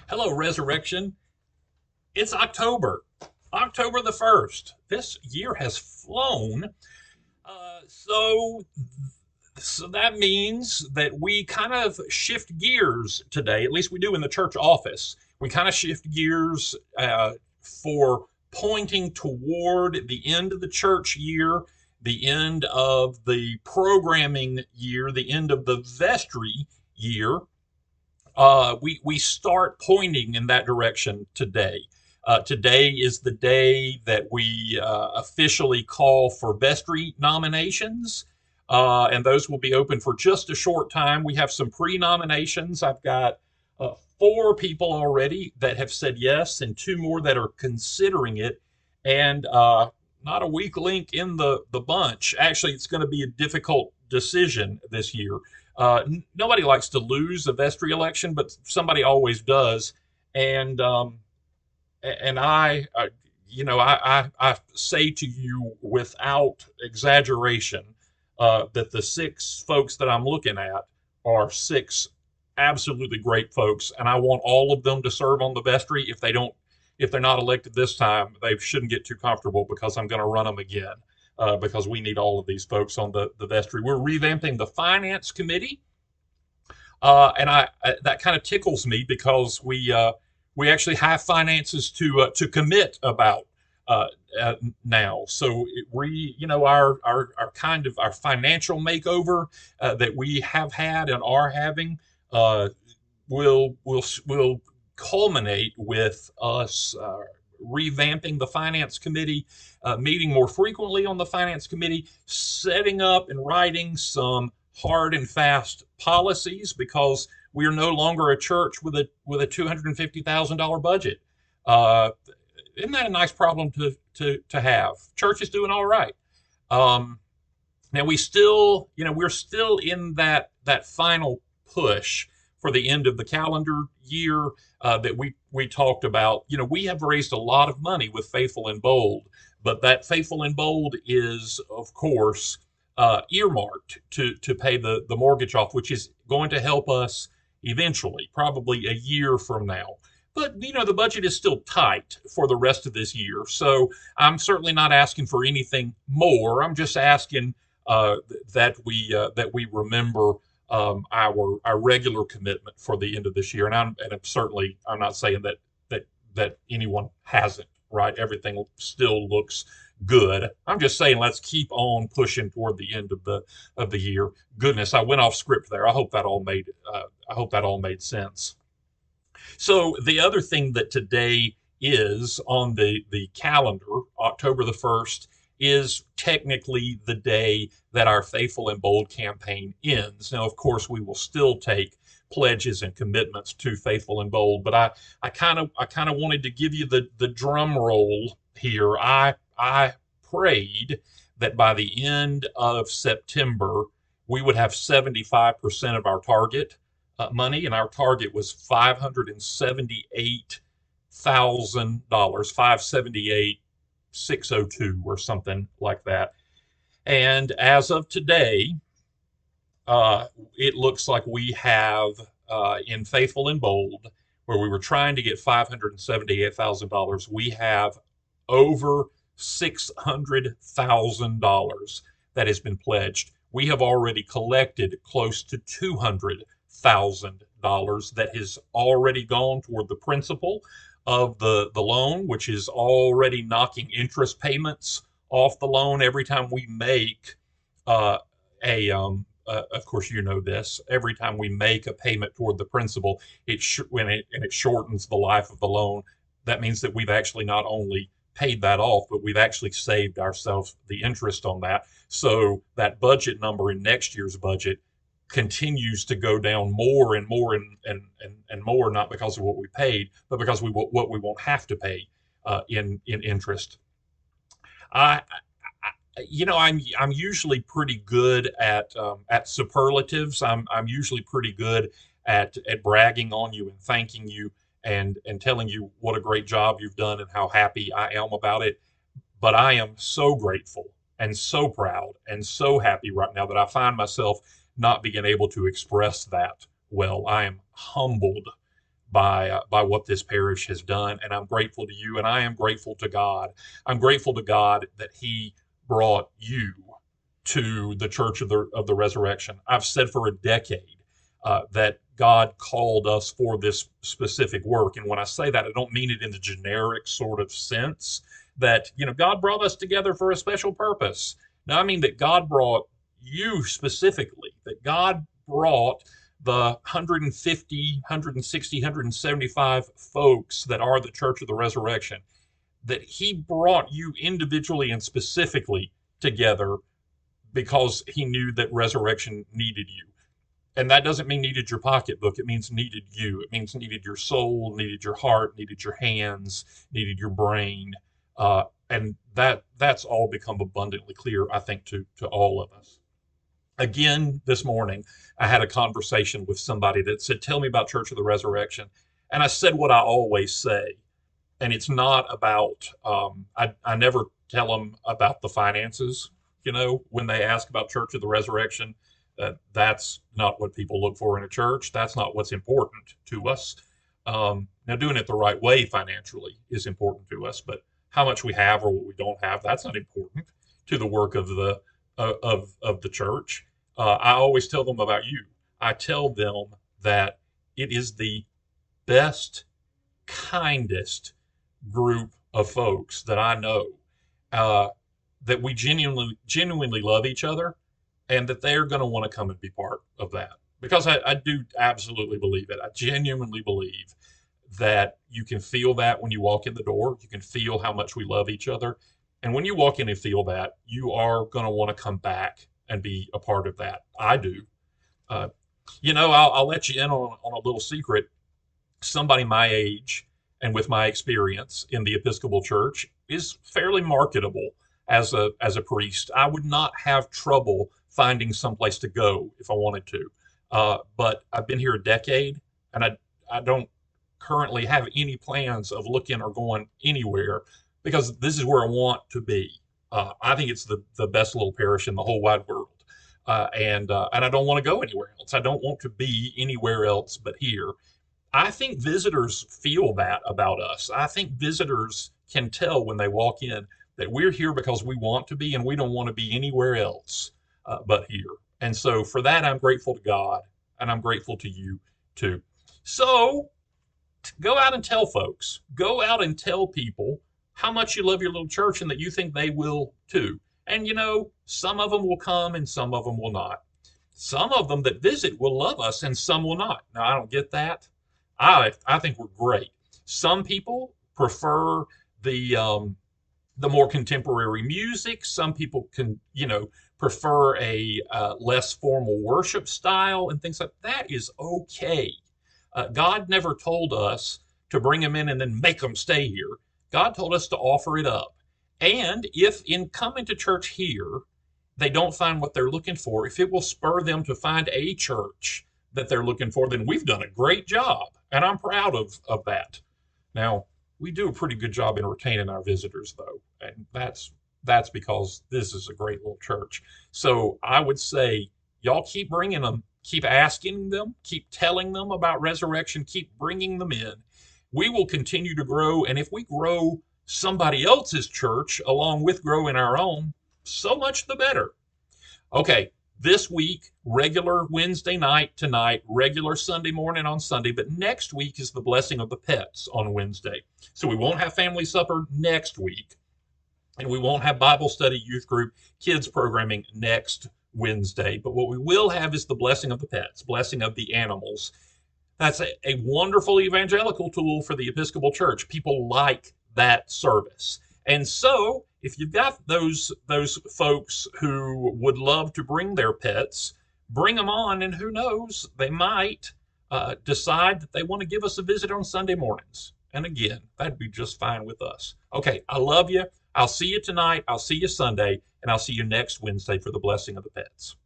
Hello, Resurrection. It's October the 1st. This year has flown. Uh, so, so that means that we kind of shift gears today, at least we do in the church office. We kind of shift gears for pointing toward the end of the church year, the end of the programming year, the end of the vestry year. We start pointing in that direction today. Today is the day that we officially call for vestry nominations, and those will be open for just a short time. We have some pre-nominations. I've got four people already that have said yes, and two more that are considering it, and not a weak link in the bunch. Actually, it's going to be a difficult decision this year. Nobody likes to lose a vestry election, but somebody always does. And I say to you without exaggeration that the six folks that I'm looking at are six absolutely great folks, and I want all of them to serve on the vestry. If they're not elected this time, they shouldn't get too comfortable because I'm going to run them again. Because we need all of these folks on the vestry. We're revamping the finance committee, and I that kind of tickles me because we actually have finances to commit about uh, now. So our kind of our financial makeover that we have had and are having uh, will culminate with us revamping the finance committee, meeting more frequently on the finance committee, setting up and writing some hard and fast policies because we are no longer a church with a $250,000 budget. Uh, isn't that a nice problem to have? Church is doing all right. Um, Now we're still in that final push for the end of the calendar year that we talked about. We have raised a lot of money with Faithful and Bold, but that Faithful and Bold is, of course, earmarked to pay the mortgage off, which is going to help us eventually, probably a year from now. But the budget is still tight for the rest of this year, so I'm certainly not asking for anything more. I'm just asking that we remember our regular commitment for the end of this year. I'm not saying that anyone hasn't. Right, everything still looks good. I'm just saying let's keep on pushing toward the end of the year. Goodness, I went off script there. I hope that all made sense. So the other thing that today is on the calendar, October the 1st, is technically the day that our Faithful and Bold campaign ends. Now, of course, we will still take pledges and commitments to Faithful and Bold, but I kind of wanted to give you the drum roll here. I prayed that by the end of September we would have 75% of our target money, and our target was $578,000, 578,602 or something like that. And as of today, it looks like we have in Faithful and Bold, where we were trying to get $578,000, we have over $600,000 that has been pledged. We have already collected close to $200,000 that has already gone toward the principal of the loan, which is already knocking interest payments off the loan every time we make a of course, you know this. Every time we make a payment toward the principal, it shortens the life of the loan. That means that we've actually not only paid that off, but we've actually saved ourselves the interest on that. So that budget number in next year's budget continues to go down more and more and more, not because of what we paid, but because what we won't have to pay in interest. I I'm usually pretty good at superlatives. I'm usually pretty good at bragging on you and thanking you and telling you what a great job you've done and how happy I am about it. But I am so grateful and so proud and so happy right now that I find myself not being able to express that well. I am humbled by what this parish has done, and I'm grateful to you, and I am grateful to God. I'm grateful to God that He brought you to the Church of the Resurrection. I've said for a decade that God called us for this specific work, and when I say that, I don't mean it in the generic sort of sense that God brought us together for a special purpose. No, I mean that God brought you specifically. That God brought the 150, 160, 175 folks that are the Church of the Resurrection, that He brought you individually and specifically together because He knew that resurrection needed you. And that doesn't mean needed your pocketbook. It means needed you. It means needed your soul, needed your heart, needed your hands, needed your brain. And that's all become abundantly clear, I think, to all of us. Again, this morning, I had a conversation with somebody that said, tell me about Church of the Resurrection. And I said what I always say. And it's not about, I never tell them about the finances, when they ask about Church of the Resurrection. That's not what people look for in a church. That's not what's important to us. Now, doing it the right way financially is important to us, but how much we have or what we don't have, that's not important to the work of the church. I always tell them about you. I tell them that it is the best, kindest group of folks that I know, that we genuinely love each other, and that they're going to want to come and be part of that. Because I do absolutely believe it. I genuinely believe that you can feel that when you walk in the door. You can feel how much we love each other. And when you walk in and feel that, you are going to want to come back and be a part of that. I do. I'll let you in on a little secret. Somebody my age and with my experience in the Episcopal Church is fairly marketable as a priest. I would not have trouble finding someplace to go if I wanted to. But I've been here a decade, and I don't currently have any plans of looking or going anywhere, because this is where I want to be. I think it's the best little parish in the whole wide world. And I don't want to go anywhere else. I don't want to be anywhere else but here. I think visitors feel that about us. I think visitors can tell when they walk in that we're here because we want to be, and we don't want to be anywhere else but here. And so for that, I'm grateful to God, and I'm grateful to you too. So go out and tell folks. Go out and tell people how much you love your little church and that you think they will too. And some of them will come and some of them will not. Some of them that visit will love us and some will not. Now, I don't get that. I think we're great. Some people prefer the more contemporary music. Some people can, prefer a less formal worship style and things like that. That is okay. God never told us to bring them in and then make them stay here. God told us to offer it up. And if in coming to church here, they don't find what they're looking for, if it will spur them to find a church that they're looking for, then we've done a great job. And I'm proud of that. Now, we do a pretty good job in retaining our visitors, though. And that's because this is a great little church. So I would say, y'all keep bringing them, keep asking them, keep telling them about resurrection, keep bringing them in. We will continue to grow. And if we grow somebody else's church along with growing our own, so much the better. Okay, this week, regular Wednesday night tonight, regular Sunday morning on Sunday, but next week is the blessing of the pets on Wednesday. So we won't have family supper next week, and we won't have Bible study, youth group, kids programming next Wednesday. But what we will have is the blessing of the pets, blessing of the animals. That's a wonderful evangelical tool for the Episcopal Church. People like that service. And so if you've got those folks who would love to bring their pets, bring them on, and who knows, they might decide that they want to give us a visit on Sunday mornings. And again, that'd be just fine with us. Okay, I love you. I'll see you tonight. I'll see you Sunday, and I'll see you next Wednesday for the blessing of the pets.